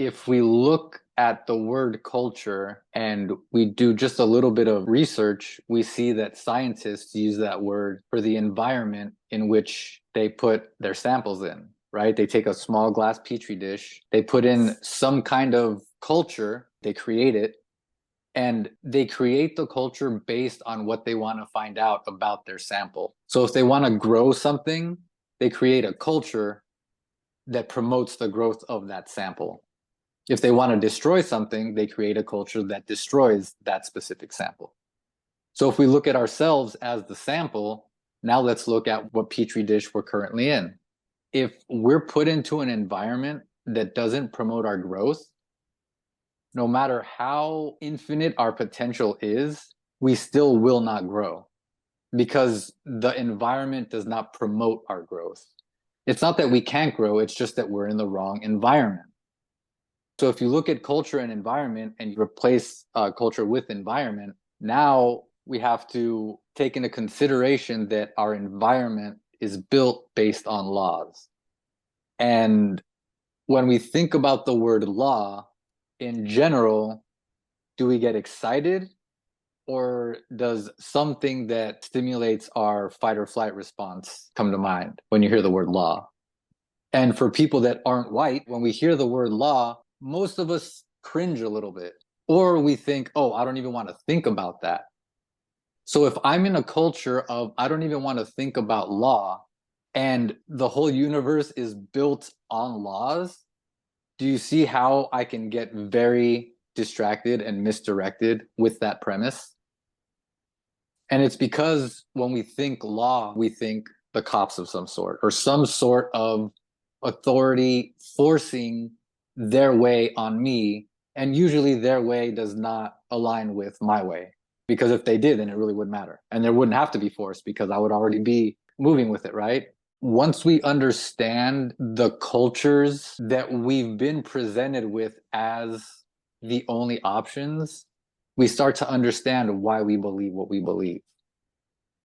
If we look at the word culture and we do just a little bit of research, we see that scientists use that word for the environment in which they put their samples in, right? They take a small glass petri dish, they put in some kind of culture, they create it, and they create the culture based on what they want to find out about their sample. So if they want to grow something, they create a culture that promotes the growth of that sample. If they want to destroy something, they create a culture that destroys that specific sample. So if we look at ourselves as the sample, now let's look at what petri dish we're currently in. If we're put into an environment that doesn't promote our growth, no matter how infinite our potential is, we still will not grow because the environment does not promote our growth. It's not that we can't grow, it's just that we're in the wrong environment. So if you look at culture and environment and you replace culture with environment, now we have to take into consideration that our environment is built based on laws. And when we think about the word law, in general, do we get excited or does something that stimulates our fight or flight response come to mind when you hear the word law? And for people that aren't white, when we hear the word law, most of us cringe a little bit, or we think, oh, I don't even want to think about that. So if I'm in a culture of I don't even want to think about law and the whole universe is built on laws, do you see how I can get very distracted and misdirected with that premise? And it's because when we think law, we think the cops of some sort or some sort of authority forcing their way on me. And usually their way does not align with my way. Because if they did, then it really wouldn't matter. And there wouldn't have to be force because I would already be moving with it, right? Once we understand the cultures that we've been presented with as the only options, we start to understand why we believe what we believe.